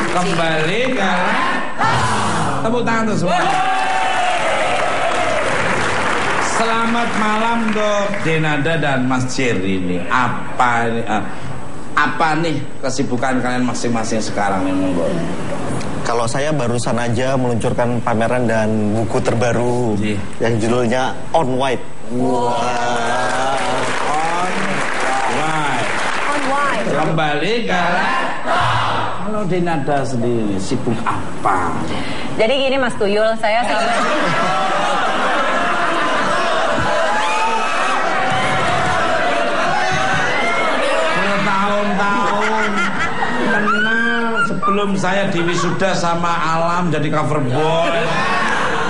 Kembali ke tepuk tangan tuh semua. Selamat malam untuk Denada dan Mas Jerry ini. Apa nih kesibukan kalian masing-masing sekarang nih, monggo? Kalau saya barusan aja meluncurkan pameran dan buku terbaru yang judulnya On White. Wow. On White. Kembali ke kalau Denada sendiri sibuk apa? Jadi gini Mas Tuyul, saya selama bertahun-tahun kenal sebelum saya diwisuda sama Alam jadi cover boy.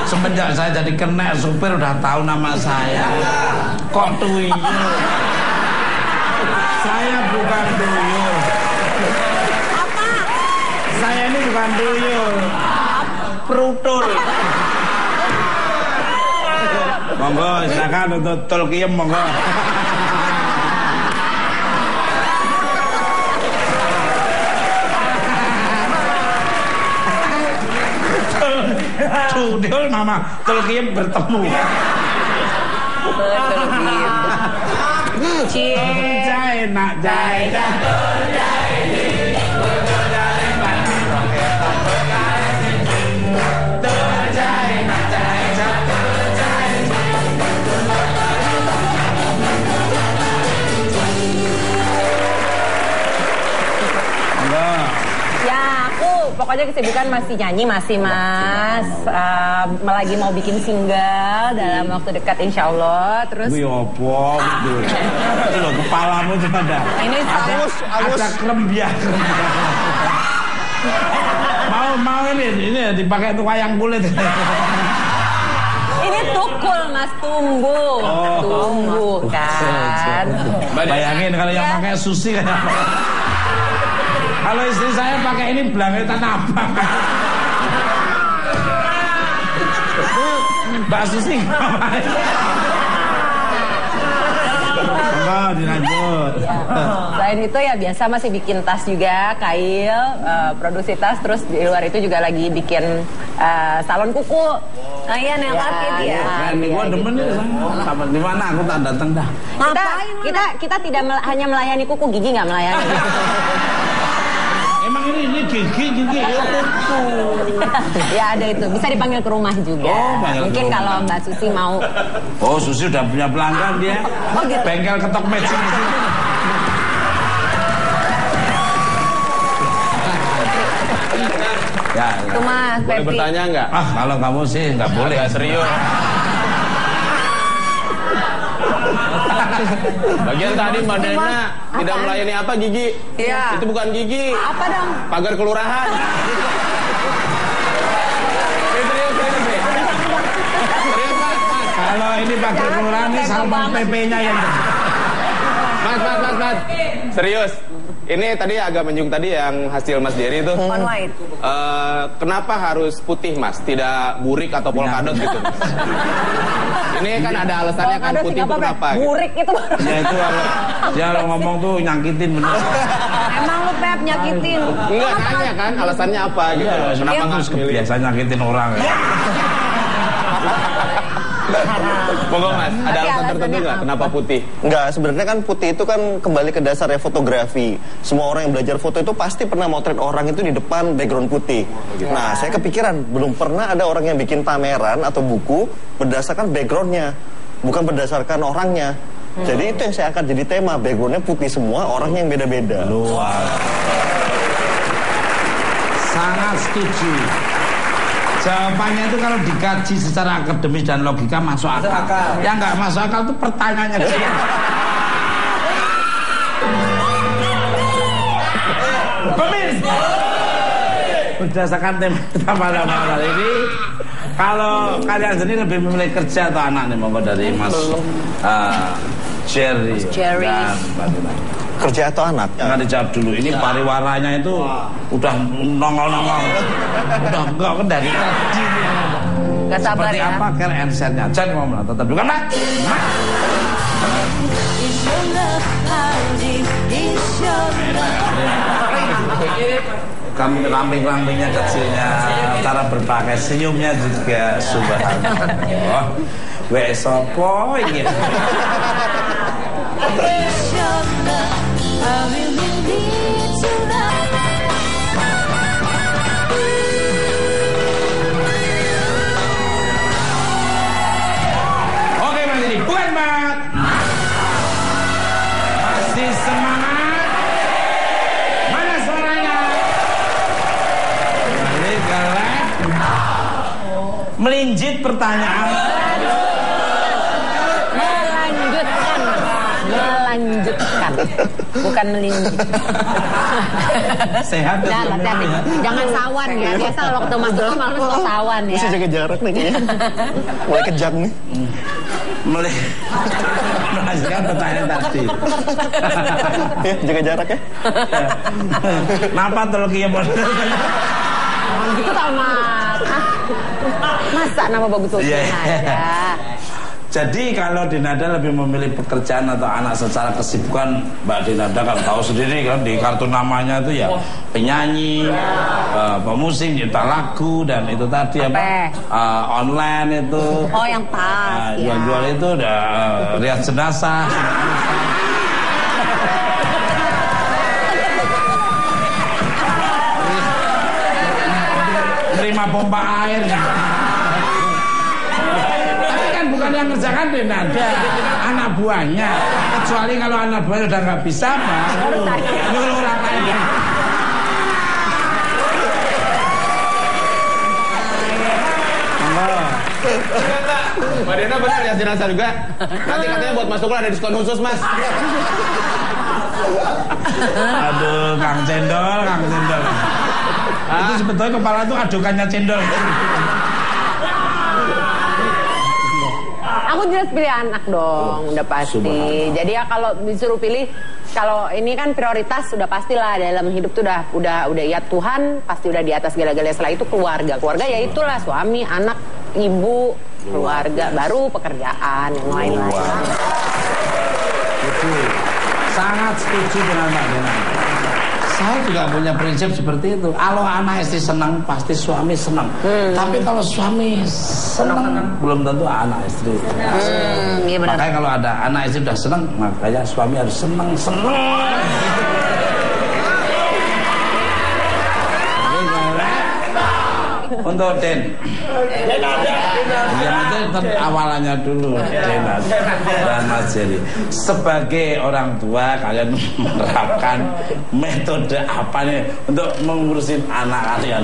Semenjak saya jadi kenek supir udah tahu nama saya. Kok Tuyul? Saya bukan Tuyul. apa? Saya ini bukan Tuyul. Prutul. Monggo silakan untuk Tolkien monggo. Tuyul nama Tolkien bertemu. Cie nak jai dah. Pokoknya kesibukan masih nyanyi, masih Mas. Lagi mau bikin single dalam waktu dekat insya Allah. Terus opo itu loh kepalamu tuh ada. Ini ada krembiak. mau ini dipakai untuk wayang kulit. Ini tukul Mas, tumbuh. Tumbuh kan. Bayangin kalau yang pakai susi kayak apa. Kalau istri saya pakai ini belangetan abang. Mbak Susi ngapain? Enggak, dilanjut. Selain itu ya biasa masih bikin tas juga, kail, produksi tas. Terus di luar itu juga lagi bikin salon kuku. Oh iya, nail art gitu ya. Ini gua demen nih sama di mana aku tak datang dah. Kita tidak hanya melayani kuku, gigi nggak melayani. Emang ini gigi ya kuku. Ya ada itu, bisa dipanggil ke rumah juga. Mungkin kalau Mbak Susi mau. Oh, Susi udah punya pelanggan dia. Oh gitu. Bengkel ketok matching. Ya. Itu Mas, boleh bertanya nggak? Kalau kamu sih nggak boleh. Serius. Bagian tadi Mbak Dena tidak melayani apa gigi? Iya. Itu bukan gigi. Apa dong? Pagar kelurahan. Kalau ini pagar kelurahan ini salpon PP-nya yang. Mas. Serius. Ini tadi agak menyinggung tadi yang hasil Mas Jerry itu. On White. Kenapa harus putih Mas? Tidak burik atau polkadot gitu? Ini kan ada alasannya kan putih itu kenapa? Burik itu. Ya itu kalau ngomong tuh nyakitin bener. Emang lu Pep nyakitin? Enggak nanya kan alasannya apa gitu. Kenapa terus kebiasaan nyakitin orang ya? Monggo Mas, ada alasan tertentu nggak kenapa putih? Enggak, sebenarnya kan putih itu kan kembali ke dasarnya fotografi. Semua orang yang belajar foto itu pasti pernah motret orang itu di depan background putih. Nah, saya kepikiran belum pernah ada orang yang bikin pameran atau buku berdasarkan backgroundnya, bukan berdasarkan orangnya. Jadi itu yang saya angkat jadi tema, backgroundnya putih semua, orangnya yang beda-beda. Luar. Sangat setuju. Jawabannya itu kalau dikaji secara akademis dan logika masuk akal. Yang nggak masuk akal itu pertanyaannya. Pemirsa, berdasarkan tema pada malam ini, kalau kalian sendiri lebih memilih kerja atau anak nih, monggo dari Mas Jerry dan Mbak Dina. Kerja atau anak? Jangan dijawab dulu. Ini pariwaranya itu udah nongol-nongol. Udah enggak kan dari tadi. Gak sabar seperti ya. apa care and set-nya? Jangan ngomong tetap bukan Mbak. Lambing-lambingnya kecilnya, cara berpakai senyumnya juga subhanallah. Wes sopo iki? Oke Mas ini bukan Mat. Masih semangat. Mana suaranya? Balik ke lab. Melinjit pertanyaan. Melanjutkan, bukan melinjit. Sehat Nah, hati-hati. Jangan sawan ya. Biasa kalau ketemu Mas Dolo malah suka sawan ya. Bisa jaga jarak nih kayaknya. Mulai kejang nih. Melanjutkan pertanyaan tadi. Ya, jaga jarak ya. Kenapa teologinya model? Gitu tau Mas. Masa nama bagus aja. Jadi kalau Dinada lebih memilih pekerjaan atau anak secara kesibukan, Mbak Dinada kan tahu sendiri kan di kartu namanya itu ya penyanyi, pemusik, cipta lagu dan itu tadi apa? Online itu. Oh yang pas. Yang jual itu udah rias jenazah. Terima pompa air. Bukan yang ngerjakan Dinada, anak buahnya. Kecuali kalau anak buahnya udah nggak bisa, baru nyuruh orang lain. Mbak Dena benar lihat jenazah juga. Nanti katanya buat Mas Tukul ada diskon khusus Mas. Aduh, Kang Cendol. Itu sebetulnya kepala itu adukannya cendol. Aku jelas pilih anak dong, udah pasti. Jadi ya kalau disuruh pilih, kalau ini kan prioritas sudah pastilah dalam hidup tuh udah ya Tuhan pasti udah di atas segala-galanya. Setelah itu keluarga ya itulah suami, anak, ibu, keluarga, baru pekerjaan yang lain-lain. Sangat setuju dengan Mbak Dena. Saya juga punya prinsip seperti itu. Kalau anak istri senang, pasti suami senang. Tapi kalau suami senang, belum tentu anak istri. Iya benar. Makanya kalau ada anak istri udah senang, makanya suami harus senang. Untuk Den. Yang itu awalannya dulu Den dan Mas Jerry. Sebagai orang tua kalian menerapkan metode apa nih untuk mengurusin anak kalian?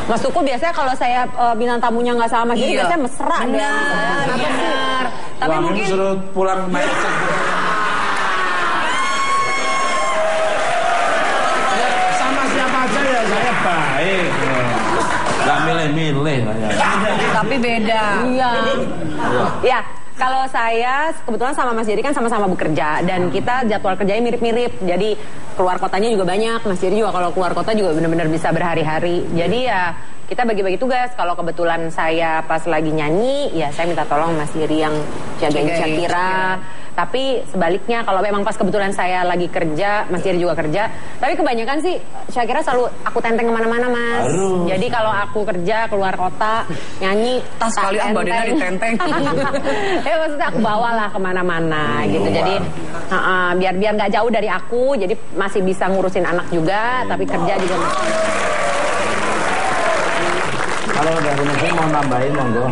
Mas Tuku biasanya kalau saya bintang tamunya nggak sama Mas Jerry biasanya mesra deh. Benar. Tapi mungkin suruh pulang naik sama siapa aja ya saya baik. Gak milih-milih. Tapi beda. Iya. Ya, kalau saya kebetulan sama Mas Jerry kan sama-sama bekerja dan kita jadwal kerjanya mirip-mirip. Jadi keluar kotanya juga banyak. Mas Jerry juga kalau keluar kota juga benar-benar bisa berhari-hari. Jadi ya kita bagi-bagi tugas. Kalau kebetulan saya pas lagi nyanyi, ya saya minta tolong Mas Jerry yang jagain Shakira. Tapi sebaliknya kalau memang pas kebetulan saya lagi kerja, Mas Jerry juga kerja. Tapi kebanyakan sih Shakira selalu aku tenteng kemana-mana Mas. Jadi kalau aku kerja keluar kota nyanyi Tas kali Mbak Dena ditenteng. Ya maksudnya aku bawalah kemana-mana gitu. Jadi biar nggak jauh dari aku. Jadi masih bisa ngurusin anak juga, tapi kerja juga. Kalau udah punya mau nambahin monggo.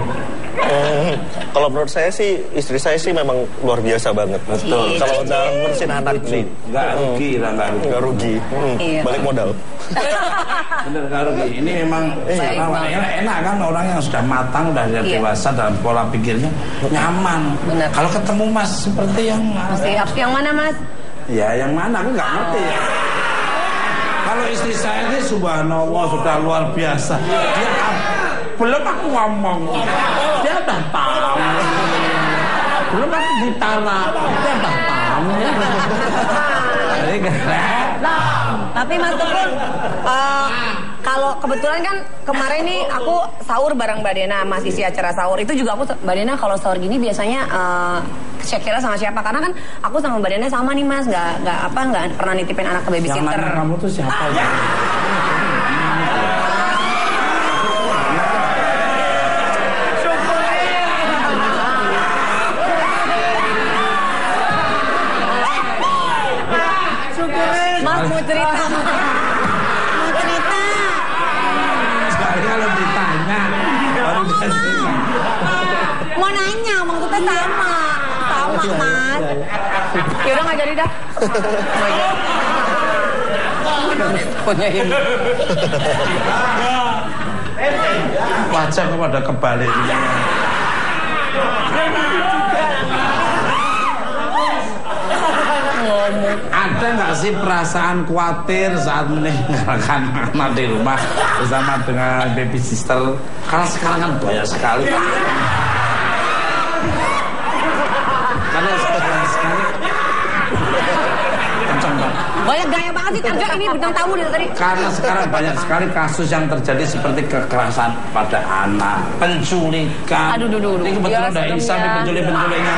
Kalau menurut saya sih istri saya sih memang luar biasa banget. Betul. Kalau dalam ngurusin anak nih nggak rugi. Nggak rugi. Balik modal. Bener nggak rugi. Ini memang enak kan orang yang sudah matang, udah dewasa dalam pola pikirnya nyaman. Kalau ketemu Mas seperti yang Yang mana Mas? Ya yang mana aku nggak ngerti ya. Kalau istri saya ini subhanallah sudah luar biasa. Dia belum aku ngomong, dia udah tahu. Belum aku ditara, dia udah tahu. Jadi keren. Tapi Mas Tukul, kalau kebetulan kan kemarin nih aku sahur bareng Mbak Dena, masih isi acara sahur. Itu juga aku, Mbak Dena kalau sahur gini biasanya Shakira sama siapa? Karena kan aku sama badannya sama nih Mas, nggak pernah nitipin anak ke babysitter. Yang nanya kamu tuh siapa ya? Mas mau cerita. Sekali kalau ditanya baru bisa cerita. Mau nanya, maksudnya sama Mas. Yaudah nggak jadi dah. Wajah kepada kebalik. Ada nggak sih perasaan khawatir saat meninggalkan anak di rumah bersama dengan baby sister? Karena sekarang kan banyak sekali. Karena sekarang sekali kenceng banget. Banyak gaya banget sih, Tarja ini bintang tamu dari tadi. Karena sekarang banyak sekali kasus yang terjadi seperti kekerasan pada anak, penculikan. Aduh. Ini kebetulan udah insaf di penculik-penculiknya.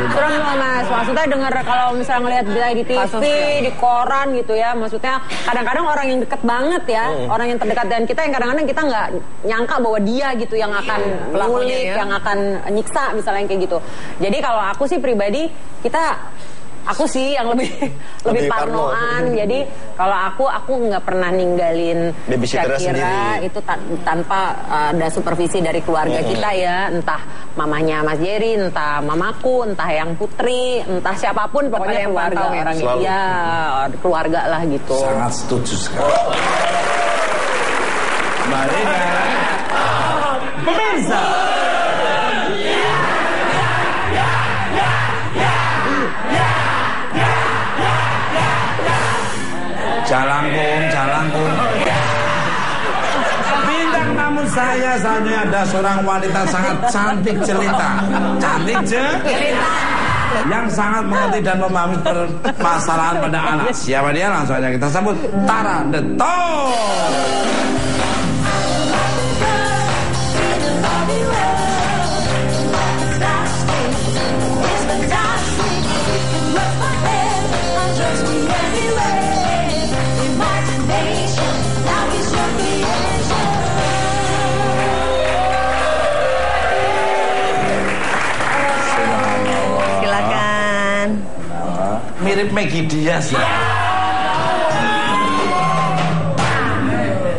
Serem loh Mas, maksudnya dengar kalau misalnya ngelihat berita di TV, kasusnya di koran gitu ya, maksudnya kadang-kadang orang yang deket banget ya, orang yang terdekat dengan kita yang kadang-kadang kita nggak nyangka bahwa dia gitu yang akan ngulik, yang akan nyiksa misalnya kayak gitu. Jadi kalau aku sih pribadi, aku sih yang lebih parnoan. Jadi kalau aku nggak pernah ninggalin Shakira itu tanpa ada supervisi dari keluarga kita ya, entah mamanya Mas Jerry, entah mamaku, entah yang Putri, entah siapapun pokoknya keluarga orang ya keluarga lah gitu. Sangat setuju sekali. Mari pemirsa. Jalangkung. Bintang tamu saya saat ini ada seorang wanita sangat cantik jelita. Yang sangat mengerti dan memahami permasalahan pada anak. Siapa dia? Langsung aja kita sambut Tara The Top. Mirip Maggie Diaz ya.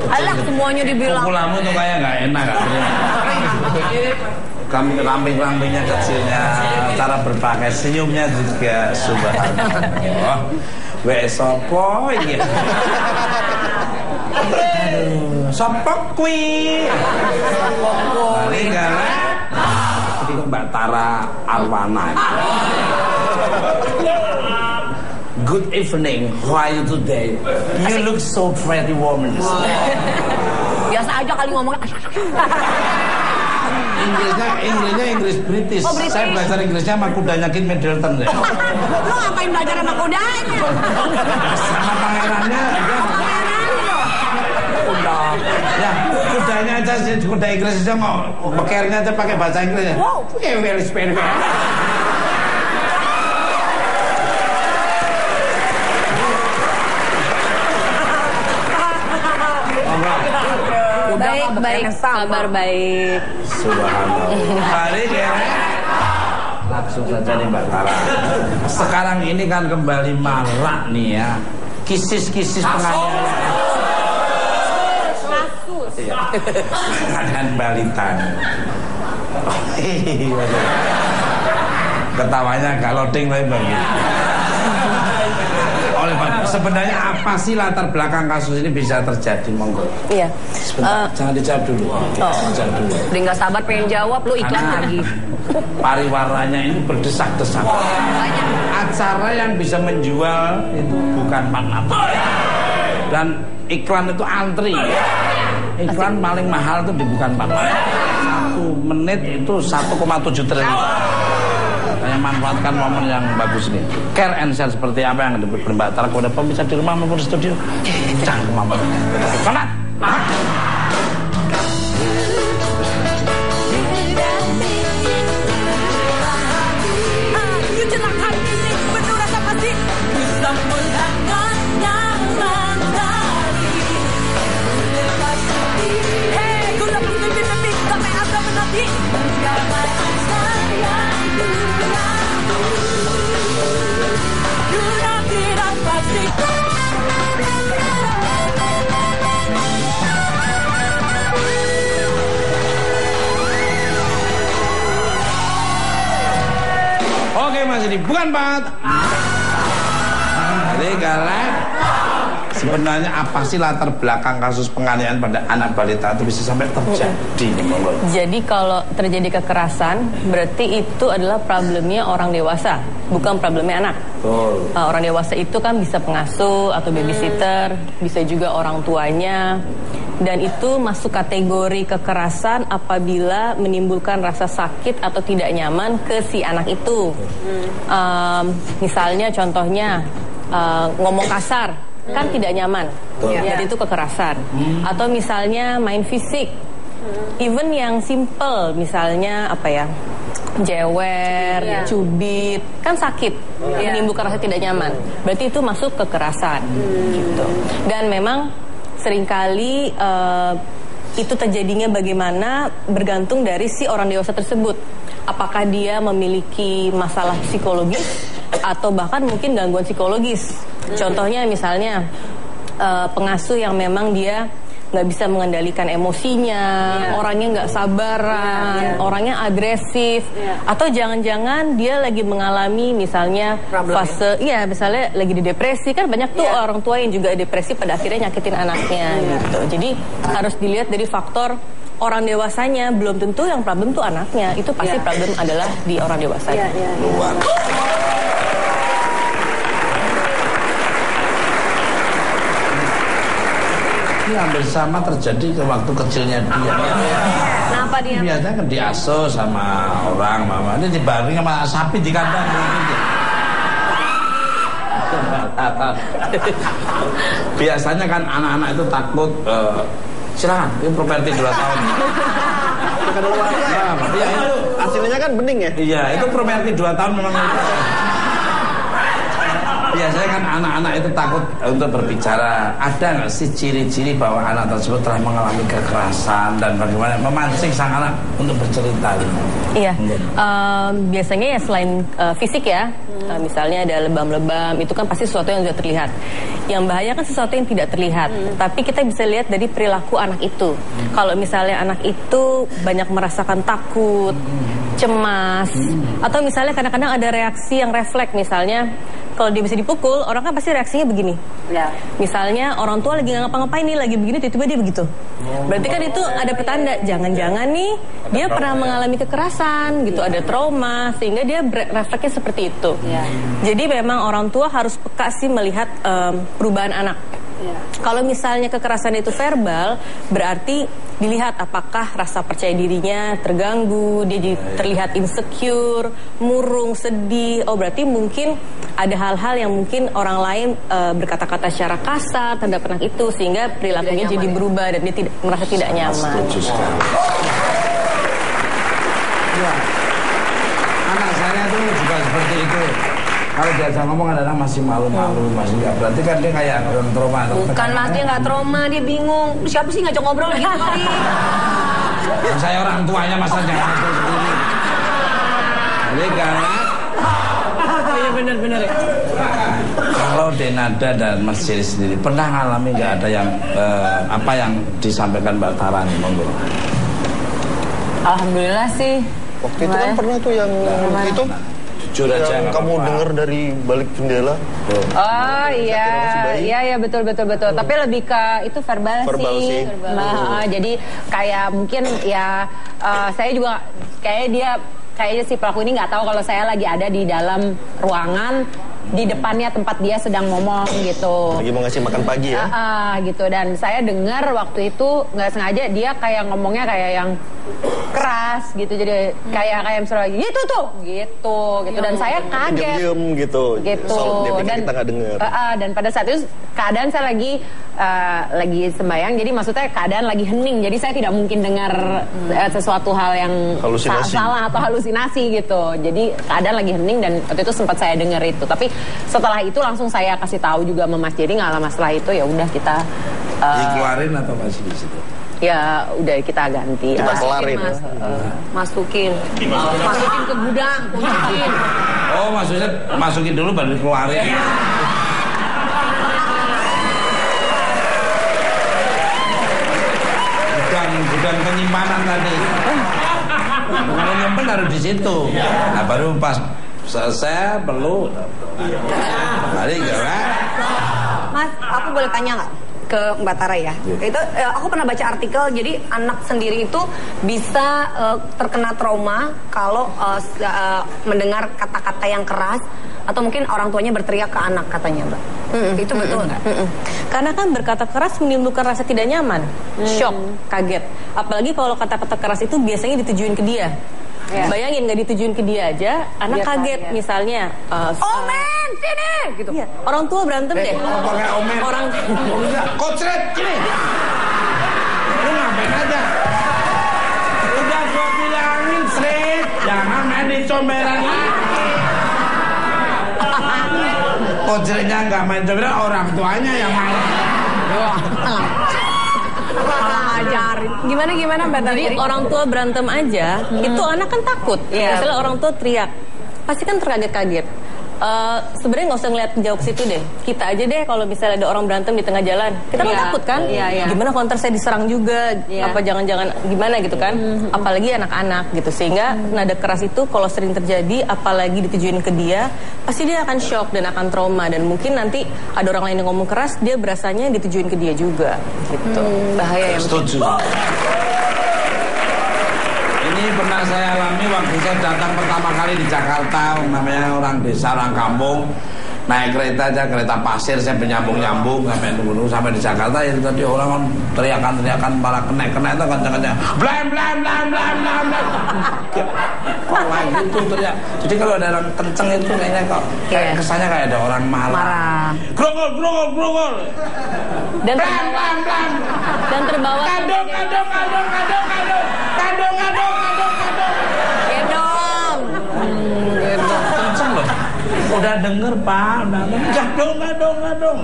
Alah semuanya dibilang. Pukulamu tuh kayak nggak enak kan? Kamu ramping-rampingnya kecilnya, cara berpakaian, senyumnya juga subhanallah. Wes sopo iki? Aduh, sopo kuwi? Mari gale. Itu Mbak Tara Arwana. Good evening, how are you today? You look so pretty woman. Biasa aja kali ngomongnya. Inggrisnya Inggris British. Oh, British. Saya belajar Inggrisnya sama kudanya Kit Middleton deh. Lu ngapain belajar sama kudanya? Sama pangerannya. Ya, kudanya aja sih, kuda Inggris aja mau bekernya aja pakai bahasa Inggris. Wow. Baik, kabar baik. Subhanallah. Mari ya. Langsung saja nih Mbak Tara. Sekarang ini kan kembali marak nih ya. Kisis-kisis penganiayaan. Dengan balita. Ketawanya gak loading lagi bagi. Sebenarnya apa sih latar belakang kasus ini bisa terjadi, monggo? Iya. Sebentar, jangan dijawab dulu. Dijawab dulu. Udah nggak sabar pengen jawab, lu iklan lagi. Pariwaranya ini berdesak-desak. Acara yang bisa menjual itu bukan mata. Dan iklan itu antri. Iklan paling mahal itu bukan mata. 1 menit itu 1,7 triliun. Saya manfaatkan momen yang bagus ini. Care and share seperti apa yang berbatara kepada pemirsa di rumah maupun di studio. Jangan kemana-mana. Semangat. sini, bukan Pak. Jadi karena sebenarnya apa sih latar belakang kasus penganiayaan pada anak balita itu bisa sampai terjadi? Jadi kalau terjadi kekerasan, berarti itu adalah problemnya orang dewasa, bukan problemnya anak. Orang dewasa itu kan bisa pengasuh atau babysitter, bisa juga orang tuanya. Dan itu masuk kategori kekerasan apabila menimbulkan rasa sakit atau tidak nyaman ke si anak itu. Misalnya contohnya ngomong kasar, kan tidak nyaman. Jadi itu kekerasan. Atau misalnya main fisik. Even yang simple, misalnya apa ya, jewer, cubit, kan sakit, menimbulkan rasa tidak nyaman. Berarti itu masuk kekerasan, gitu. Dan memang seringkali itu terjadinya bagaimana bergantung dari si orang dewasa tersebut. Apakah dia memiliki masalah psikologis atau bahkan mungkin gangguan psikologis. Contohnya misalnya pengasuh yang memang dia nggak bisa mengendalikan emosinya, orangnya nggak sabaran, orangnya agresif, atau jangan-jangan dia lagi mengalami misalnya fase, misalnya lagi di depresi, kan banyak tuh orang tua yang juga depresi pada akhirnya nyakitin anaknya gitu. Jadi harus dilihat dari faktor orang dewasanya, belum tentu yang problem tuh anaknya, itu pasti problem adalah di orang dewasanya. Luar. Ini hampir sama terjadi ke waktu kecilnya dia. Kenapa dia? Biasanya kan diasuh sama orang, mama. Ini dibaring sama sapi di kandang. Biasanya kan anak-anak itu takut. Silakan, ini properti 2 tahun. Iya, itu hasilnya kan bening ya? Iya, itu properti 2 tahun memang. Biasanya kan anak-anak itu takut untuk berbicara. Ada nggak sih ciri-ciri bahwa anak tersebut telah mengalami kekerasan dan bagaimana memancing sang anak untuk bercerita? Iya, biasanya ya selain fisik ya, misalnya ada lebam-lebam, itu kan pasti sesuatu yang sudah terlihat. Yang bahaya kan sesuatu yang tidak terlihat, tapi kita bisa lihat dari perilaku anak itu. Kalau misalnya anak itu banyak merasakan takut, cemas, atau misalnya kadang-kadang ada reaksi yang refleks, misalnya kalau dia bisa dipukul, orang kan pasti reaksinya begini. Misalnya orang tua lagi ngapa-ngapain nih, lagi begini, tiba-tiba dia begitu. Berarti kan itu ada petanda, jangan-jangan nih dia pernah mengalami kekerasan gitu, ada trauma, sehingga dia refleksnya seperti itu. Jadi memang orang tua harus peka sih melihat perubahan anak. Kalau misalnya kekerasan itu verbal, berarti dilihat apakah rasa percaya dirinya terganggu, dia terlihat insecure, murung, sedih. Oh, berarti mungkin ada hal-hal yang mungkin orang lain berkata-kata secara kasar terhadap anak itu, sehingga perilakunya jadi berubah dan dia merasa tidak nyaman. Ya. Anak saya tuh juga seperti itu. Kalau diajak ngomong kadang masih malu-malu, masih nggak. Berarti kan dia kayak orang trauma. Bukan Mas, dia nggak trauma, dia bingung. Siapa sih ngajak ngobrol gitu kali? Saya orang tuanya, masa jangan aku sendiri. Jadi karena Iya benar-benar. kalau Denada dan Mas Jerry sendiri pernah ngalami nggak ada yang apa yang disampaikan Mbak Tara nih, monggo. Alhamdulillah sih. Waktu itu kan pernah tuh yang itu Jujur aja, yang kamu dengar dari balik jendela. Oh iya betul. Tapi lebih ke itu verbal sih. Nah, jadi kayak mungkin ya saya juga kayaknya si pelaku ini nggak tahu kalau saya lagi ada di dalam ruangan di depannya tempat dia sedang ngomong gitu. Lagi mau ngasih makan pagi ya? Gitu, dan saya dengar waktu itu nggak sengaja dia kayak ngomongnya kayak yang keras gitu, jadi kayak misalnya gitu dan saya kaget. Diem gitu. Soal dia Dan kita nggak dengar. Dan pada saat itu keadaan saya lagi sembahyang, jadi maksudnya keadaan lagi hening, jadi saya tidak mungkin dengar sesuatu hal yang salah atau halusinasi gitu. Jadi keadaan lagi hening dan waktu itu sempat saya dengar itu. Tapi setelah itu langsung saya kasih tahu juga sama Mas Jerry, nggak lama setelah itu ya udah kita dikeluarin atau masih di situ? Ya udah kita ganti. Kita kelarin. Masukin ke gudang, kunciin. Oh, maksudnya masukin dulu baru dikeluarin. Gudang penyimpanan tadi. Bukan nyimpen taruh di situ. Nah baru pas Selesai perlu. Balik kan? Mas, aku boleh tanya nggak ke Mbak Tara ya? Itu aku pernah baca artikel, jadi anak sendiri itu bisa terkena trauma kalau mendengar kata-kata yang keras atau mungkin orang tuanya berteriak ke anak katanya, Mbak. Itu betul nggak? Karena kan berkata keras menimbulkan rasa tidak nyaman, shock, kaget. Apalagi kalau kata-kata keras itu biasanya ditujuin ke dia. Bayangin nggak ditujuin ke dia aja, anak kaget misalnya. Omen, sini, gitu. Iya, orang tua berantem deh. Pakai omen. Orang kocret, sini. Lu ngapain aja? Udah gua bilangin, Sret, jangan main di comberan lagi. Kocretnya nggak main comberan, orang tuanya yang main. Ajarin. Gimana Mbak Tara? Jadi orang tua berantem aja, itu anak kan takut. Misalnya orang tua teriak, pasti kan terkaget-kaget. Sebenarnya nggak usah ngeliat jauh ke situ deh. Kita aja deh kalau misalnya ada orang berantem di tengah jalan, kita kan takut kan? Gimana kalau ntar saya diserang juga? Apa jangan-jangan gimana gitu kan? Apalagi anak-anak gitu. Sehingga nada keras itu kalau sering terjadi, apalagi ditujuin ke dia, pasti dia akan shock dan akan trauma. Dan mungkin nanti ada orang lain yang ngomong keras, dia berasanya ditujuin ke dia juga. Gitu. Bahaya ya. Setuju. Ini pernah saya alami waktu saya datang pertama kali di Jakarta, namanya orang desa, orang kampung, naik kereta aja, kereta pasir, saya penyambung-nyambung sampai nunggu sampai di Jakarta. Itu tadi orang teriakan malah kena itu kencang-kencang, blam blam blam blam blam blam. Kok lagi itu teriak? Jadi kalau ada orang kenceng itu kayaknya kok kayak kesannya kayak ada orang marah. Grogol. Dan blam blam blam. Dan terbawa Kadung. gedong. Kenceng loh. Udah denger Pak, udah gadong.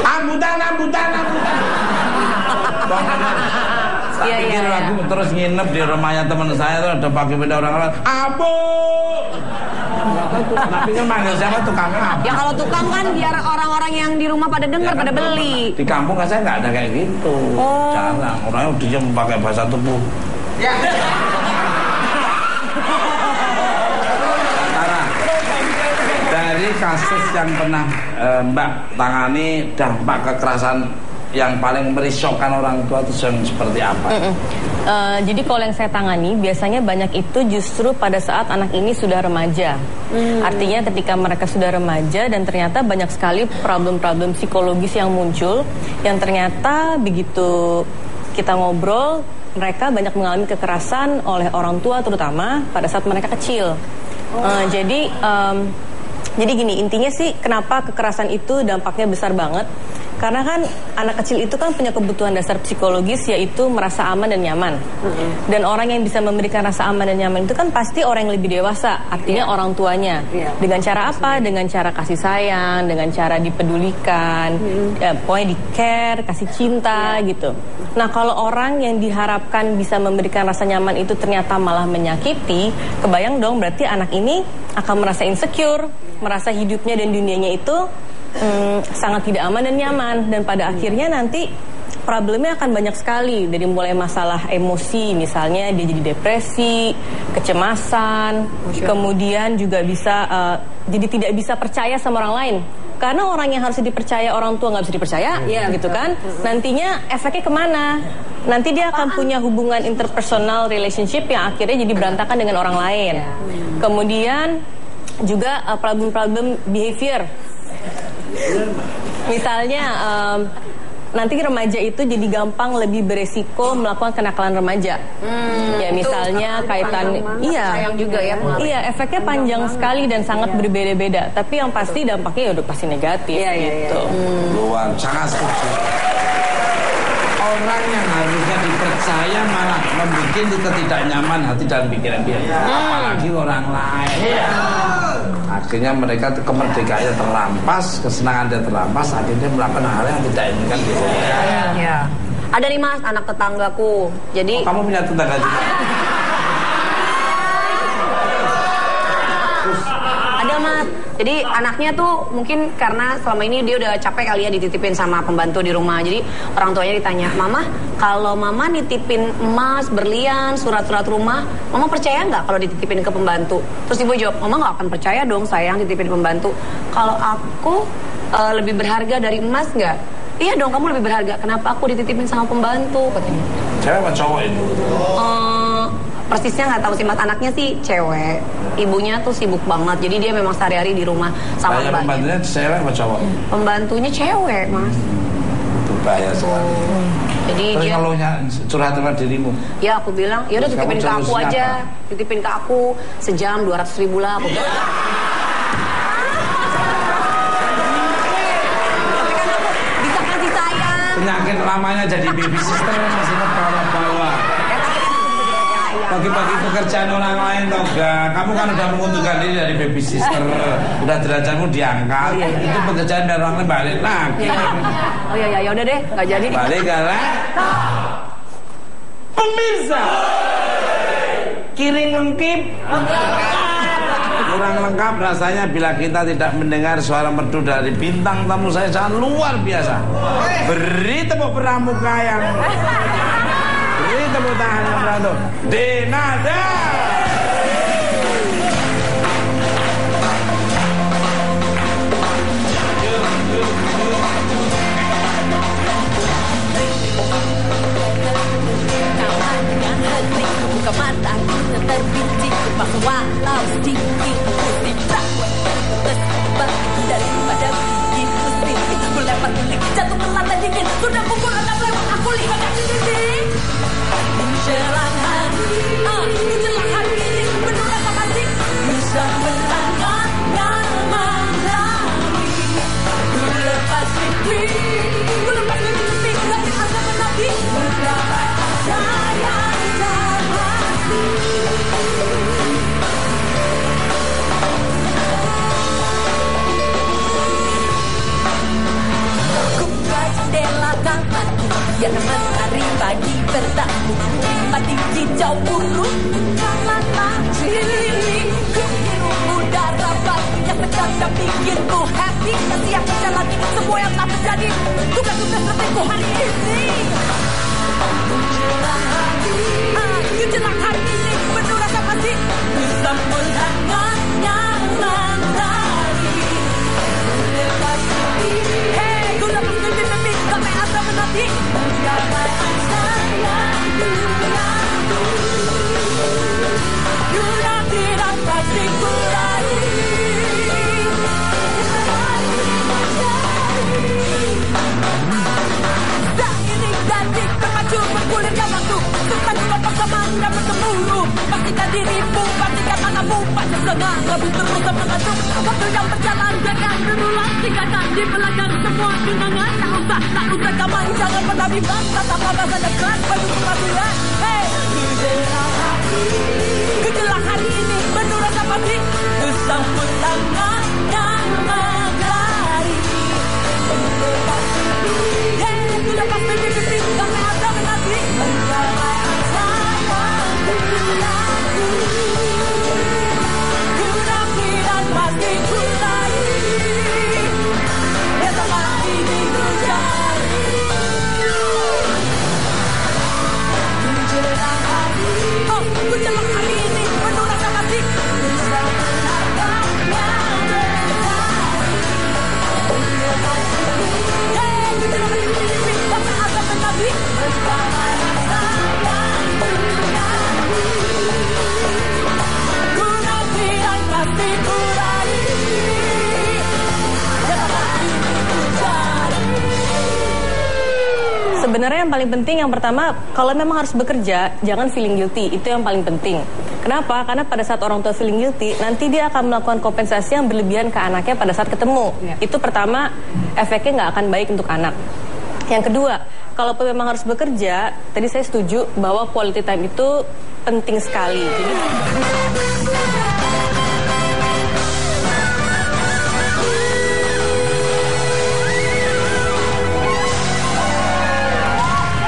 Ambutan. Saya pikir aku terus nginep di rumahnya teman saya tuh ada pagi beda orang abu. Tapi kan manggil siapa tukang apa? Ya kalau tukang kan biar orang-orang yang di rumah pada dengar, pada beli. Di kampung kan saya nggak ada kayak gitu. Jarang. Orangnya diem pakai bahasa tubuh. Dari kasus yang pernah Mbak tangani, dampak kekerasan yang paling merisaukan orang tua itu seperti apa? Jadi kalau yang saya tangani biasanya banyak itu justru pada saat anak ini sudah remaja. Artinya ketika mereka sudah remaja dan ternyata banyak sekali problem-problem psikologis yang muncul, yang ternyata begitu kita ngobrol, mereka banyak mengalami kekerasan oleh orang tua terutama pada saat mereka kecil. Jadi gini, intinya sih kenapa kekerasan itu dampaknya besar banget. Karena kan anak kecil itu kan punya kebutuhan dasar psikologis, yaitu merasa aman dan nyaman. Dan orang yang bisa memberikan rasa aman dan nyaman itu kan pasti orang yang lebih dewasa, artinya orang tuanya. Dengan cara apa? Dengan cara kasih sayang, dengan cara dipedulikan, pokoknya di care, kasih cinta gitu. Nah kalau orang yang diharapkan bisa memberikan rasa nyaman itu ternyata malah menyakiti, kebayang dong berarti anak ini akan merasa insecure, merasa hidupnya dan dunianya itu sangat tidak aman dan nyaman. Dan pada akhirnya nanti problemnya akan banyak sekali. Dari mulai masalah emosi, misalnya dia jadi depresi, kecemasan, kemudian juga bisa jadi tidak bisa percaya sama orang lain. Karena orang yang harus dipercaya orang tua nggak bisa dipercaya, gitu kan. Nantinya efeknya kemana? Nanti dia akan punya hubungan interpersonal relationship yang akhirnya jadi berantakan dengan orang lain. Kemudian juga problem-problem behavior. Misalnya nanti remaja itu jadi gampang lebih beresiko melakukan kenakalan remaja. Ya misalnya kaitan sayang juga ya. Iya, efeknya panjang sekali dan sangat berbeda-beda. Tapi yang pasti dampaknya udah pasti negatif gitu. Luar sangat setuju. Orang yang harusnya dipercaya malah membuat ketidaknyaman hati dan pikiran dia. Apalagi orang lain. Akhirnya mereka kemerdekaannya terlampas, kesenangan dia terlampas, akhirnya melakukan hal yang tidak inginkan dia. Ada nih Mas, anak tetanggaku. Jadi kamu punya tetangga juga? ada Mas, Jadi anaknya tuh mungkin karena selama ini dia udah capek kali ya dititipin sama pembantu di rumah. Jadi orang tuanya ditanya, Mama, kalau Mama nitipin emas, berlian, surat-surat rumah, Mama percaya nggak kalau dititipin ke pembantu? Terus ibu jawab, Mama nggak akan percaya dong sayang dititipin pembantu. Kalau aku lebih berharga dari emas nggak? Iya dong, kamu lebih berharga. Kenapa aku dititipin sama pembantu? Katanya. Cewek apa cowok itu? Persisnya nggak tahu sih mas, anaknya sih cewek, ibunya tuh sibuk banget, jadi dia memang sehari-hari di rumah sama mbaknya. Pembantunya cewek apa cowok? Pembantunya cewek mas. Itu bahaya sekali. Jadi terus dia kalau curhat sama dirimu? Ya aku bilang, ya udah titipin ke aku aja, titipin ke aku sejam 200.000 lah aku bilang. Tapi kan aku bisa kasih sayang. Penyakit lamanya jadi baby sister masih kebawa-bawa. Bagi-bagi pekerjaan orang lain toh gak. Kamu kan udah menguntungkan diri dari baby sister, udah derajatmu diangkat. Itu pekerjaan dari orang lain balik lagi. Oh ya udah deh, nggak jadi. Balik galah. Pemirsa, kiring lengkap. Kurang lengkap rasanya bila kita tidak mendengar suara merdu dari bintang tamu saya sangat luar biasa. Beri tepuk pramuka yang beri tepuk tangan yang untuk Denada. Kawan dengan hati buka mata kita terbincang bahwa walau sedikit putih takut tersebab daripada bikin pusing aku lewat kulit jatuh ke lantai dingin sudah pukul 6 lewat aku lihat dari sini menjelang hari menjelang hari ini penuh rasa masih bisa melanggar nyaman lagi ku lepas mimpi tapi asa menanti berapa sayang dan hati. Jendela kamarku yang mentari pagi bertamu mati hijau burung kalana sini ku hirup udara pagi yang sedang bikinku happy tapi yang terjadi semua yang telah terjadi tugas-tugas pentingku hari ini menjelang hari ini penuh rasa pasti bisa menghangat nyaman lagi lepas ini sampai asa menanti menggapai asa yang dulu Yuna tidak pasti kurai seiring dandik terpacu bergulir waktu serta juga persamaan dan bergemuruh pastikan dirimu, pastikan tanganmu baca setengah lebih terus dan mengacu waktu yang berjalan jangan berulang tinggalkan di belakang semua kenangan tak usah kaman jangan pernah bimbang tatap masa depan baju kematian gejolak hari ini penuh rasa pasti bersambut tangan nyaman lari lepas mimpi lepas mimpi sampai ada menanti menggapai asa yang berlaku ku nanti dan pasti ku raih ya tempat ini ku cari menjelang hari menjelang hari ini penuh rasa pasti bisa melangkahnya berlari lepas mimpi sampai ada menanti menggapai asa yang berlaku ku nanti dan pasti ku raih ya tempat ini ku cari. Sebenarnya yang paling penting yang pertama, kalau memang harus bekerja, jangan feeling guilty. Itu yang paling penting. Kenapa? Karena pada saat orang tua feeling guilty, nanti dia akan melakukan kompensasi yang berlebihan ke anaknya pada saat ketemu. Itu pertama, efeknya nggak akan baik untuk anak. Yang kedua, kalaupun memang harus bekerja, tadi saya setuju bahwa quality time itu penting sekali. Jadi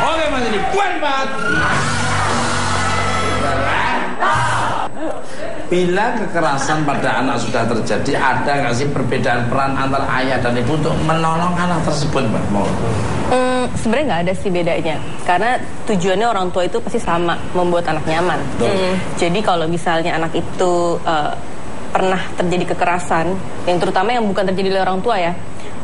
Oke Mas ini, kuat banget. Bila kekerasan pada anak sudah terjadi, ada nggak sih perbedaan peran antara ayah dan ibu untuk menolong anak tersebut, Mbak? Sebenarnya nggak ada sih bedanya, karena tujuannya orang tua itu pasti sama, membuat anak nyaman. Jadi kalau misalnya anak itu pernah terjadi kekerasan, yang terutama yang bukan terjadi oleh orang tua ya,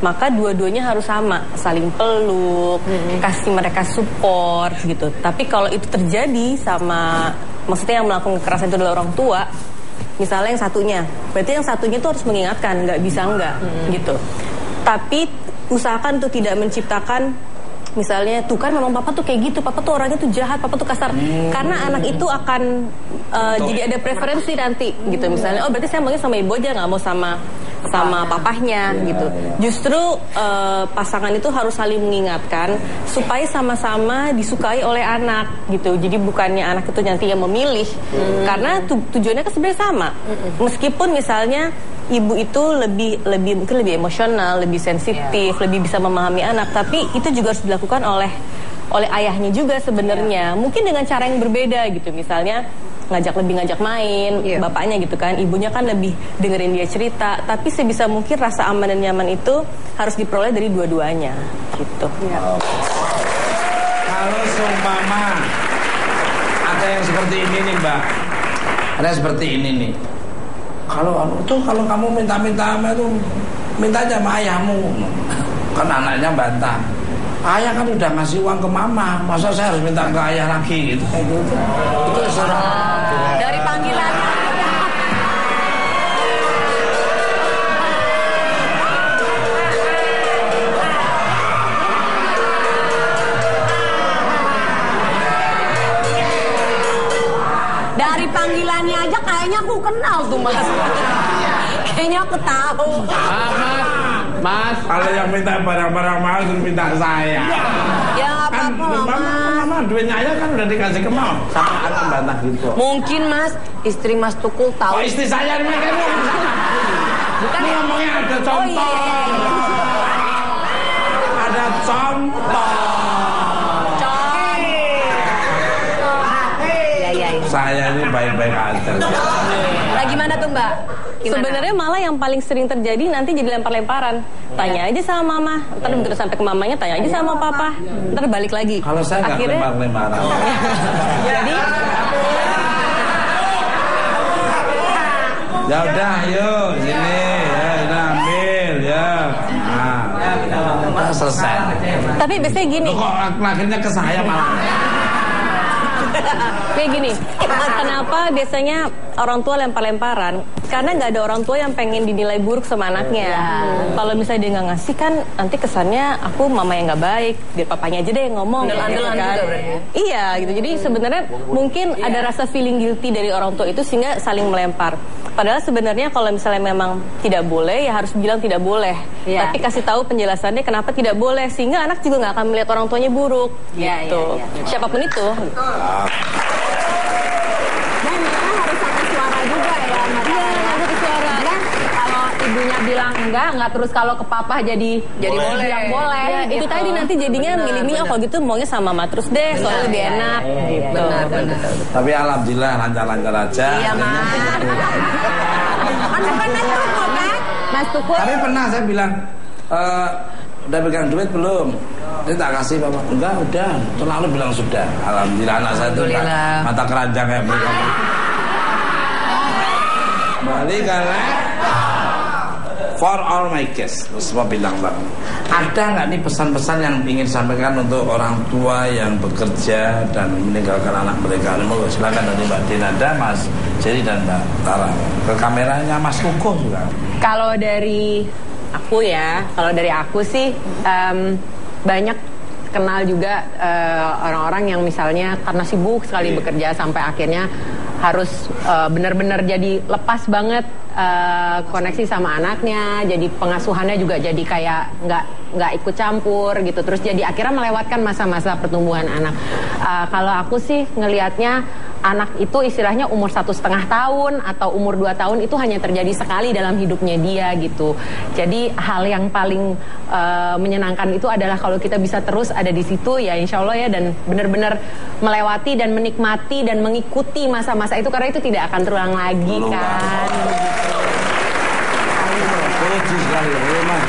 maka dua-duanya harus sama, saling peluk, kasih mereka support gitu. Tapi kalau itu terjadi sama, maksudnya yang melakukan kekerasan itu adalah orang tua, misalnya yang satunya, berarti yang satunya itu harus mengingatkan, nggak bisa nggak gitu. Tapi usahakan tuh tidak menciptakan, misalnya tuh kan memang papa tuh kayak gitu, papa tuh orangnya tuh jahat, papa tuh kasar, karena anak itu akan jadi ada preferensi nanti gitu. Misalnya, oh berarti saya maunya sama ibu aja, nggak mau sama papahnya gitu. Justru pasangan itu harus saling mengingatkan supaya sama-sama disukai oleh anak gitu. Jadi bukannya anak itu nanti yang memilih, karena tujuannya kan sebenarnya sama. Meskipun misalnya ibu itu mungkin lebih emosional, lebih sensitif, lebih bisa memahami anak, tapi itu juga harus dilakukan oleh ayahnya juga sebenarnya. Mungkin dengan cara yang berbeda gitu. Misalnya ngajak main bapaknya gitu kan, ibunya kan lebih dengerin dia cerita, tapi sebisa mungkin rasa aman dan nyaman itu harus diperoleh dari dua-duanya gitu. Kalau seumpama ada yang seperti ini nih, Mbak, ada yang seperti ini nih, kalau kamu minta itu minta aja sama ayahmu, kan anaknya bantah, ayah kan udah ngasih uang ke mama, masa saya harus minta ke ayah lagi gitu. Itu dari panggilannya. Dari panggilannya aja kayaknya aku kenal tuh, Mas. Kayaknya aku tahu. Mas, kalau yang minta barang-barang mahal terus minta saya. Ya nggak apa-apa, Mama, duitnya ayah kan udah dikasih ke Mama. Sama anak bantah gitu. Mungkin Mas, istri Mas Tukul tahu. Oh, istri saya nih kan. Bukan ngomongnya ada contoh. Ada contoh. Saya ini baik-baik aja. Nah, gimana tuh, Mbak? Sebenarnya malah yang paling sering terjadi nanti jadi lempar-lemparan. Tanya aja sama mama, ntar begitu sampai ke mamanya tanya aja sama papa, ntar balik lagi. Kalau saya nggak lempar-lemparan. Jadi ya udah, yuk sini, ya udah ambil, ya. Nah, selesai. Tapi biasanya gini. Loh, kok akhirnya ke saya malah. Kayak gini, kenapa biasanya orang tua lempar-lemparan? Karena nggak ada orang tua yang pengen dinilai buruk sama anaknya. Kalau misalnya dia nggak ngasih kan, nanti kesannya aku mama yang nggak baik, biar papanya aja deh yang ngomong. Andel-andelan gitu kan. juga berarti. Iya gitu. Jadi sebenarnya mungkin ada rasa feeling guilty dari orang tua itu sehingga saling melempar. Padahal sebenarnya kalau misalnya memang tidak boleh, ya harus bilang tidak boleh. Tapi kasih tahu penjelasannya kenapa tidak boleh, sehingga anak juga nggak akan melihat orang tuanya buruk. Gitu. Siapapun itu. Dan mereka harus satu suara juga ya, Mbak. Iya, satu suara. Dan kalau ibunya bilang enggak terus kalau ke papa jadi boleh. Yang boleh. Ya, gitu. itu tadi nanti jadinya milih-milih, oh kalau gitu maunya sama mama terus deh, soalnya lebih enak. Gitu. Benar. Tapi alhamdulillah lancar-lancar aja. Iya, Mas. Mas Tukul. Tapi pernah saya bilang, udah pegang duit belum? Dia tak kasih bapak. Enggak, udah. Terlalu bilang sudah. Alhamdulillah anak saya itu mata keranjang kayak mereka. Balik galak. For all my guests, semua bilang bang. Ada nggak nih pesan-pesan yang ingin sampaikan untuk orang tua yang bekerja dan meninggalkan anak mereka? Silakan dari Mbak Dinada, Mas Jerry dan Mbak Tara. Ke kameranya Mas Kuko juga. Kalau dari aku sih banyak kenal juga orang-orang yang misalnya karena sibuk sekali bekerja sampai akhirnya harus benar-benar jadi lepas banget koneksi sama anaknya, jadi pengasuhannya juga jadi kayak nggak ikut campur gitu, terus jadi akhirnya melewatkan masa-masa pertumbuhan anak. Kalau aku sih ngelihatnya anak itu istilahnya umur 1,5 tahun atau umur 2 tahun itu hanya terjadi sekali dalam hidupnya dia gitu. Jadi hal yang paling menyenangkan itu adalah kalau kita bisa terus ada di situ ya insya Allah ya, dan benar-benar melewati dan menikmati dan mengikuti masa-masa itu karena itu tidak akan terulang lagi kan. Setuju sekali, Mas.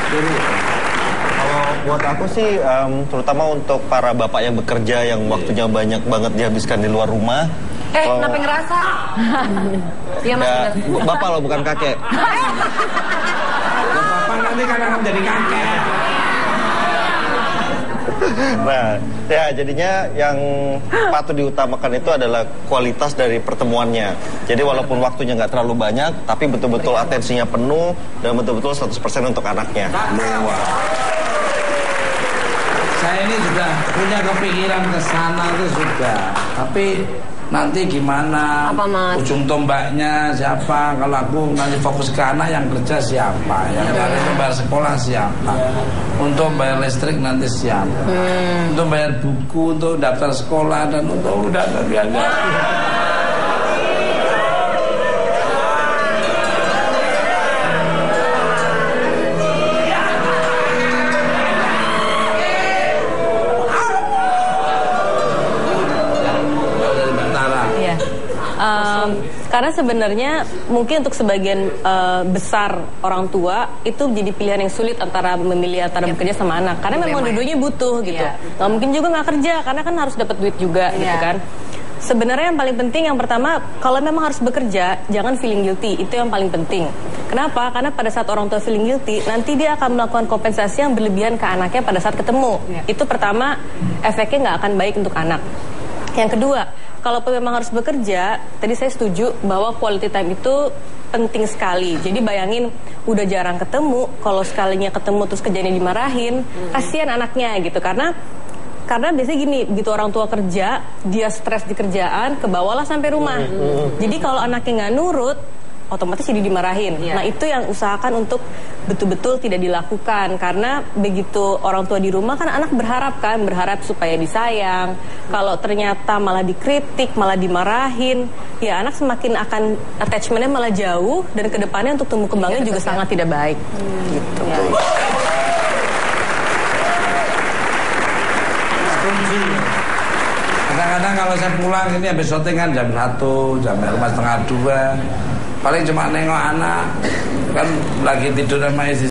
Kalau buat aku sih, terutama untuk para bapak yang bekerja yang waktunya banyak banget dihabiskan di luar rumah. Kenapa ngerasa? Iya Mas. Ya, bapak loh, bukan kakek. Bapak nanti kan akan jadi kakek. Nah, ya jadinya yang patut diutamakan itu adalah kualitas dari pertemuannya. Jadi walaupun waktunya nggak terlalu banyak, tapi betul-betul atensinya penuh dan betul-betul 100% untuk anaknya. Saya ini sudah punya kepikiran ke sana itu sudah. Tapi nanti gimana? Apa, Mas? Ujung tombaknya siapa? Kalau aku nanti fokus ke anak, yang kerja siapa? Yang dari bayar sekolah siapa? Untuk bayar listrik nanti siapa? Untuk bayar buku, untuk daftar sekolah dan untuk daftar biaya. Karena sebenarnya mungkin untuk sebagian besar orang tua itu jadi pilihan yang sulit antara memilih antara bekerja sama anak. Karena memang dua-duanya butuh gitu. Nggak mungkin juga nggak kerja karena kan harus dapat duit juga gitu kan. Sebenarnya yang paling penting yang pertama, kalau memang harus bekerja, jangan feeling guilty. Itu yang paling penting. Kenapa? Karena pada saat orang tua feeling guilty, nanti dia akan melakukan kompensasi yang berlebihan ke anaknya pada saat ketemu. Itu pertama, efeknya nggak akan baik untuk anak. Yang kedua, kalau memang harus bekerja, tadi saya setuju bahwa quality time itu penting sekali. Jadi bayangin, udah jarang ketemu, kalau sekalinya ketemu terus kerjanya dimarahin, kasihan anaknya gitu. Karena biasanya gini, begitu orang tua kerja, dia stres di kerjaan, kebawalah sampai rumah. Jadi kalau anaknya nggak nurut, otomatis jadi dimarahin. Nah itu yang usahakan untuk betul-betul tidak dilakukan. Karena begitu orang tua di rumah kan anak berharap supaya disayang. Kalau ternyata malah dikritik, malah dimarahin, ya anak semakin akan attachmentnya malah jauh. Dan kedepannya untuk tumbuh kembangnya juga sangat tidak baik. Gitu. Kadang-kadang kalau saya pulang ini habis syuting kan jam 1, jam rumah setengah 2, paling cuma nengok anak kan lagi tidur sama istri